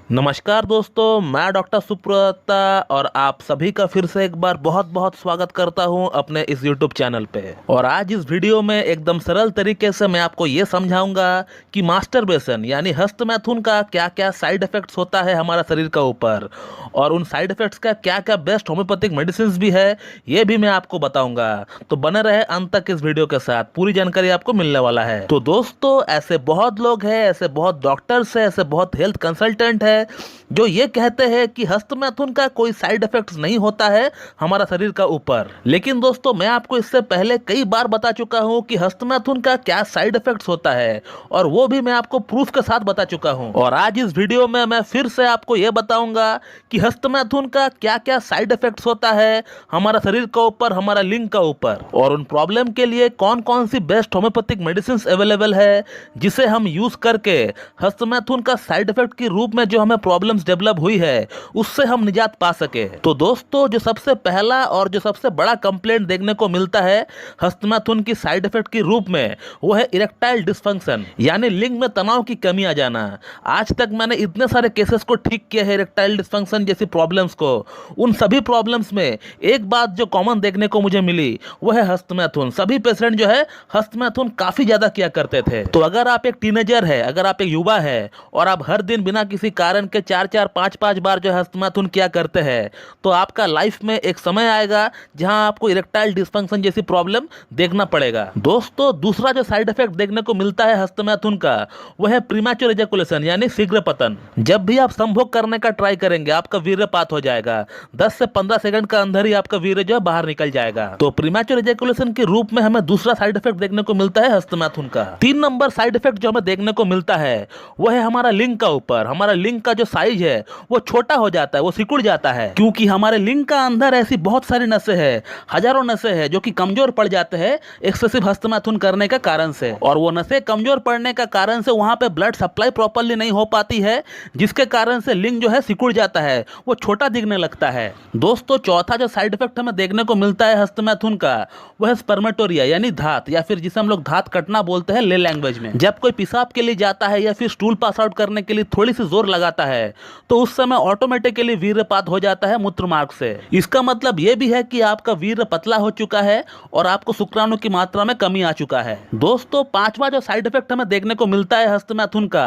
नमस्कार दोस्तों, मैं डॉक्टर सुप्रता और आप सभी का फिर से एक बार बहुत बहुत स्वागत करता हूं अपने इस YouTube चैनल पे। और आज इस वीडियो में एकदम सरल तरीके से मैं आपको ये समझाऊंगा कि मास्टरबेशन यानी हस्तमैथुन का क्या क्या साइड इफेक्ट्स होता है हमारा शरीर का ऊपर, और उन साइड इफेक्ट्स का क्या क्या बेस्ट होम्योपैथिक मेडिसिन भी है ये भी मैं आपको बताऊंगा। तो बने रहे अंत तक इस वीडियो के साथ, पूरी जानकारी आपको मिलने वाला है। तो दोस्तों, ऐसे बहुत लोग हैं, ऐसे बहुत डॉक्टर्स हैं, ऐसे बहुत हेल्थ कंसल्टेंट है जो ये कहते हैं कि हस्तमैथुन का कोई साइड इफेक्ट्स नहीं होता है हमारा शरीर का ऊपर। लेकिन दोस्तों, मैं आपको इससे पहले कई बार बता चुका हूं कि हस्तमैथुन का क्या साइड इफेक्ट्स होता है, और वो भी मैं आपको प्रूफ के साथ बता चुका हूं। और आज इस वीडियो में मैं फिर से आपको यह बताऊंगा कि हस्तमैथुन का क्या क्या साइड इफेक्ट्स होता है हमारा शरीर का ऊपर, हमारा लिंग का ऊपर, और उन प्रॉब्लम के लिए कौन कौन सी बेस्ट होम्योपैथिक मेडिसिन अवेलेबल है जिसे हम यूज करके हस्तमैथुन का साइड इफेक्ट के रूप में जो हमें प्रॉब्लम्स डेवलप हुई है उससे हम निजात पा सके। तो दोस्तों, जो सबसे पहला और जो सबसे बड़ा कंप्लेंट देखने को मिलता है हस्तमैथुन की साइड इफेक्ट के रूप में, वो है इरेक्टाइल डिसफंक्शन यानी लिंग में तनाव की कमी आ जाना। आज तक मैंने इतने सारे केसेस को ठीक किया है इरेक्टाइल डिसफंक्शन जैसी प्रॉब्लम्स को। उन सभी प्रॉब्लम्स में एक बात जो कॉमन देखने को मुझे मिली वो है हस्तमैथुन। सभी पेशेंट जो है हस्तमैथुन काफी ज्यादा किया करते थे। तो अगर आप एक टीनेजर है, अगर आप एक युवा है और आप हर दिन बिना किसी कारण के 4-4, 5-5 बार जो है हस्तमैथुन किया करते हैं, तो आपका लाइफ में एक समय आएगा जहां आपको इरेक्टाइल डिसफंक्शन जैसी प्रॉब्लम देखना पड़ेगा। दोस्तों, दूसरा जो साइड इफेक्ट देखने को मिलता है हस्तमैथुन का वह है प्रीमैच्योर एजैकुलेशन यानी शीघ्र पतन। जब भी आप संभोग करने का ट्राई करेंगे आपका वीर्यपात हो जाएगा। 10 से 15 सेकंड का अंदर ही आपका वीर्य जो है बाहर निकल जाएगा। तो प्रीमैच्योर एजैकुलेशन के रूप में हमें दूसरा साइड इफेक्ट देखने को मिलता है हस्तमैथुन का। 3 नंबर साइड इफेक्ट जो हमें देखने को मिलता है वह है हमारा लिंग का ऊपर। हमारा लिंग का जो साइज है वो छोटा हो जाता है, वो सिकुड़ जाता है, क्योंकि हमारे लिंग का अंदर ऐसी बहुत सारी नसें हैं, हजारों नसें हैं जो कि कमजोर पड़ जाते हैं एक्सेसिव हस्तमैथुन करने का कारण से। और वो नसें कमजोर पड़ने का कारण से वहां पे ब्लड सप्लाई प्रॉपर्ली नहीं हो पाती है, जिसके कारण से लिंग जो है सिकुड़ जाता है, वो छोटा दिखने लगता है। दोस्तों, चौथा जो साइड इफेक्ट हमें देखने को मिलता है हस्तमैथुन का वह है स्पर्मेटोरिया यानी धात, या फिर जिसे हम लोग धात कटना बोलते हैं ले लैंग्वेज में। जब कोई पेशाब के लिए जाता है या फिर स्टूल पास आउट करने के लिए थोड़ी सी जोर लगाता है तो उस समय ऑटोमेटिकली वीर्यपात हो जाता है मूत्र मार्ग से। इसका मतलब यह भी है कि आपका वीर्य पतला हो चुका है और आपको शुक्राणु की मात्रा में कमी आ चुका है। दोस्तों, पांचवा जो साइड इफेक्ट हमें देखने को मिलता है हस्तमैथुन का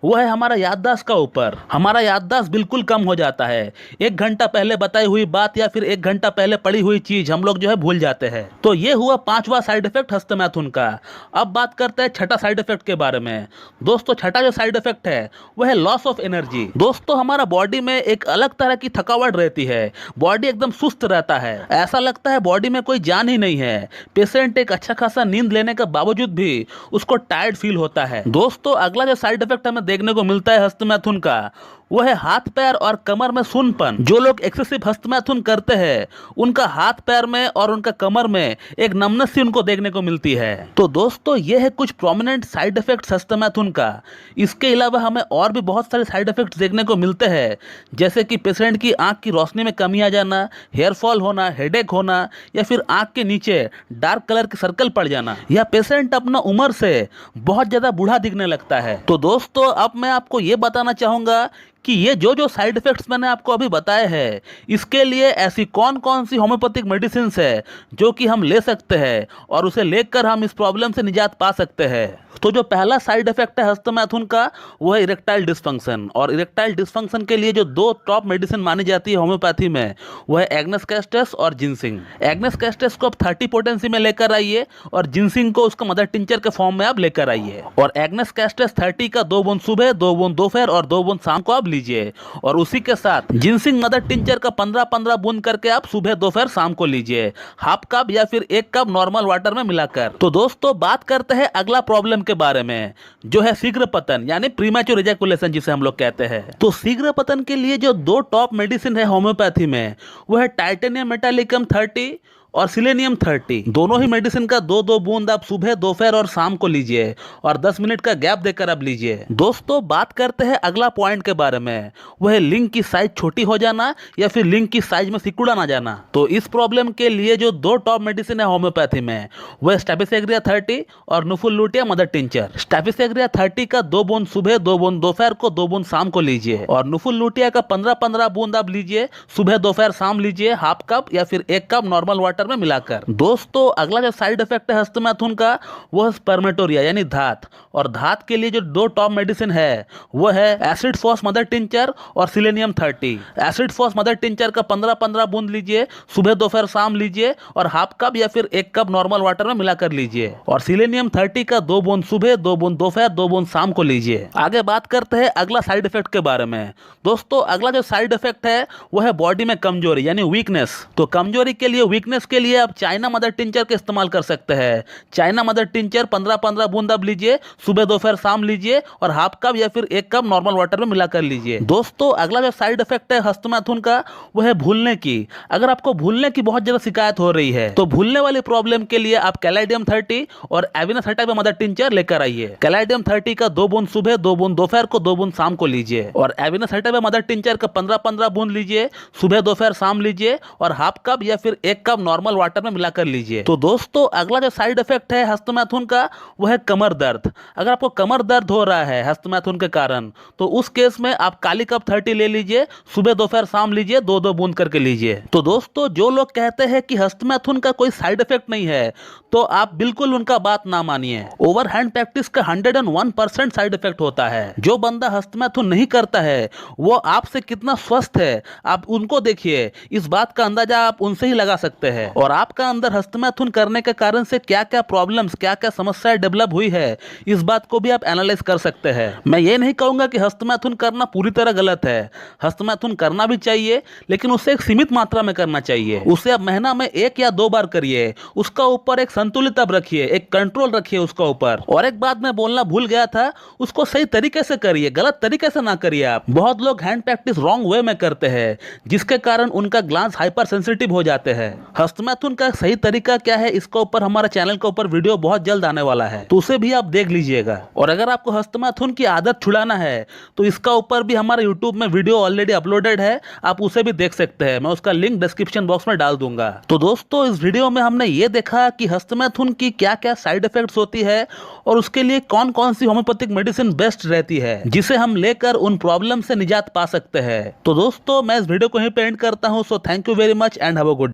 वो है हमारा याददाश्त का ऊपर। हमारा याददाश्त बिल्कुल कम हो जाता है। 1 घंटा पहले बताई हुई बात या फिर 1 घंटा पहले पड़ी हुई चीज हम लोग जो है भूल जाते हैं। तो ये हुआ पांचवा साइड इफेक्ट हस्तमैथुन का। अब बात करते हैं छठा साइड इफेक्ट के बारे में। दोस्तों, छठा जो साइड इफेक्ट है वह है लॉस ऑफ एनर्जी। दोस्तों, हमारा बॉडी में एक अलग तरह की थकावट रहती है, बॉडी एकदम सुस्त रहता है, ऐसा लगता है बॉडी में कोई जान ही नहीं है। पेशेंट एक अच्छा खासा नींद लेने के बावजूद भी उसको टायर्ड फील होता है। दोस्तों, अगला जो साइड इफेक्ट हमें देखने को मिलता है हस्तमैथुन का वो है हाथ पैर और कमर में सुन्नपन। जो लोग एक्सेसिव हस्तमैथुन करते हैं उनका हाथ पैर में और उनका कमर में एक नमनेस सी उनको देखने को मिलती है। तो दोस्तों, ये है कुछ प्रोमिनेंट साइड इफेक्ट्स हस्तमैथुन का। इसके अलावा हमें और भी बहुत सारे साइड इफेक्ट्स देखने को मिलते हैं, जैसे कि पेशेंट की आंख की रोशनी में कमी आ जाना, हेयर फॉल होना, हेडेक होना, या फिर आंख के नीचे डार्क कलर के सर्कल पड़ जाना, या पेशेंट अपना उम्र से बहुत ज्यादा बूढ़ा दिखने लगता है। तो दोस्तों, अब मैं आपको ये बताना चाहूंगा कि ये जो जो साइड इफेक्ट्स मैंने आपको अभी बताए हैं इसके लिए ऐसी कौन कौन सी होम्योपैथिक मेडिसिन है जो कि हम ले सकते हैं और उसे लेकर हम इस प्रॉब्लम से निजात पा सकते हैं। तो जो पहला साइड इफेक्ट है हस्तमैथुन का वो है इरेक्टाइल डिसफंक्शन। और इरेक्टाइल डिसफंक्शन के लिए जो 2 टॉप मेडिसिन मानी जाती है होम्योपैथी में वो है एग्नेस कैस्टस और जिनसिंग। एग्नेस कैस्टस को आप 30 पोटेंसी में लेकर आइए और जिनसिंग को उसका मदर टिंचर के फॉर्म में आप लेकर आइए। और एग्नेस कैस्टस 30 का 2 बूंद सुबह, 2 बूंद दोपहर और 2 बूंद शाम को आप लीजिए, और उसी के साथ जिनसिंग मदर टिंचर का 15-15 बूंद करके आप सुबह दोपहर शाम को लीजिए, हाफ कप या फिर 1 कप नॉर्मल वाटर में मिलाकर। तो दोस्तों, बात करते हैं अगला प्रॉब्लम के बारे में जो है शीघ्र पतन यानी प्रीमैच्योर एजैकुलेशन जिसे हम लोग कहते हैं। तो शीघ्र पतन के लिए जो 2 टॉप मेडिसिन है होम्योपैथी में वो है टाइटेनियम मेटालिकम 30 और सिलेनियम 30। दोनों ही मेडिसिन का 2-2 बूंद आप सुबह, दोपहर और शाम को लीजिए और 10 मिनट का गैप देकर आप लीजिए। दोस्तों बात करते हैं अगला पॉइंट के बारे में, वह लिंग की साइज छोटी हो जाना या फिर लिंग की साइज में सिकुड़ा ना जाना। तो इस प्रॉब्लम के लिए जो 2 टॉप मेडिसिन है होम्योपैथी में, वह स्टैफिसेग्रिया 30 और नुफुल लुटिया मदर टिंचर। स्टैफिसेग्रिया 30 का 2 बूंद सुबह, 2 बूंद दोपहर को, 2 बूंद शाम को लीजिए और नुफुल लुटिया का 15-15 बूंद आप लीजिए, सुबह दोपहर शाम लीजिए, हाफ कप या फिर 1 कप नॉर्मल वाटर में मिलाकर। दोस्तों अगला जो साइड इफेक्ट है हस्तमैथुन का, वह स्पर्मेटोरिया यानी धात। और धात के लिए जो 2 टॉप मेडिसिन है वह है एसिड फॉस मदर टिंचर और selenium 30। Acid phos mother tincture का 15-15 बूंद लीजिए, सुबह दोपहर शाम लीजिए और हाफ कप या फिर 1 कप नॉर्मल वाटर में मिलाकर लीजिए। और सिलेनियम 30 का 2 बूंद सुबह, 2 बूंद दोपहर, 2 बूंद शाम को लीजिए। आगे बात करते हैं अगला साइड इफेक्ट के बारे में। दोस्तों अगला जो साइड इफेक्ट है वह है बॉडी में कमजोरी यानी वीकनेस। तो कमजोरी के लिए, वीकनेस के लिए आप चाइना मदर टिंचर का इस्तेमाल कर सकते हैं। चाइना मदर टिंचर 15-15 बूंद आप लीजिए, सुबह दोपहर शाम लीजिए और हाफ कप या फिर 1 कप नॉर्मल वाटर में मिलाकर लीजिए। दोस्तों अगला जो साइड इफेक्ट है हस्तमैथुन का, वह है भूलने की। अगर आपको भूलने की बहुत ज्यादा शिकायत हो रही है तो भूलने वाली प्रॉब्लम के लिए आप कैलाइडियम 30 और एविनस हटाइवा मदर टिंचर लेकर आइए। कैलाइडियम 30 का 2 बूंद सुबह, 2 बूंद दोपहर को, 2 बूंद शाम को लीजिए और एविनस हटाइवा मदर टिंचर का 15-15 बूंद लीजिए, सुबह दोपहर शाम लीजिए और हाफ कप या फिर 1 कप नॉर्मल वाटर में मिलाकर लीजिए। तो दोस्तों अगला जो साइड इफेक्ट है हस्तमैथुन का, वह है कमर दर्द। अगर आपको कमर दर्द हो रहा है हस्तमैथुन के कारण, तो उस केस में आप काली कप 30 ले लीजिए, सुबह दोपहर शाम लीजिए, 2-2 बूंद करके लीजिए। तो दोस्तों जो लोग कहते हैं कि हस्तमैथुन का कोई साइड इफेक्ट नहीं है, तो आप बिल्कुल उनका बात ना मानिए। ओवरहैंड प्रैक्टिस का 101% साइड इफेक्ट होता है। जो बंदा हस्तमैथुन नहीं करता है वो आपसे कितना स्वस्थ है आप उनको देखिए, इस बात का अंदाजा आप उनसे ही लगा सकते हैं। और आपका अंदर हस्तमैथुन करने के कारण से क्या क्या प्रॉब्लम्स, क्या क्या समस्याएं डेवलप हुई है, इस बात को भी आप एनालाइज कर सकते हैं। मैं ये नहीं कहूंगा कि हस्तमैथुन करना पूरी तरह गलत है। हस्तमैथुन करना भी चाहिए, लेकिन उसे एक सीमित मात्रा में करना चाहिए। उसे आप महीना में 1 या 2 बार करिए। उसका ऊपर एक संतुलित अब रखिए, एक कंट्रोल रखिए उसका ऊपर। और एक बात मैं बोलना भूल गया था, उसको सही तरीके से करिए, गलत तरीके से ना करिए आप। बहुत लोग हैंड प्रैक्टिस रॉन्ग वे में करते हैं, जिसके कारण उनका ग्लांस हाइपर सेंसिटिव हो जाते हैं। हस्तमैथुन का सही तरीका क्या है, इसके ऊपर हमारे चैनल के ऊपर वीडियो बहुत जल्द आने वाला है, तो उसे भी आप देख लीजिएगा। और अगर आपको हस्तमैथुन की आदत छुड़ाना है तो इसका ऊपर भी हमारे यूट्यूब में वीडियो ऑलरेडी अपलोडेड है, आप उसे भी देख सकते हैं। मैं उसका लिंक डिस्क्रिप्शन बॉक्स में डाल दूंगा। तो दोस्तों इस वीडियो में हमने ये देखा कि हस्तमैथुन की क्या क्या साइड इफेक्ट्स होती है और उसके लिए कौन कौन सी होम्योपैथिक मेडिसिन बेस्ट रहती है, जिसे हम लेकर उन प्रॉब्लम से निजात पा सकते हैं। तो दोस्तों मैं इस वीडियो को यहीं पे एंड करता हूं। So thank you very much and have a good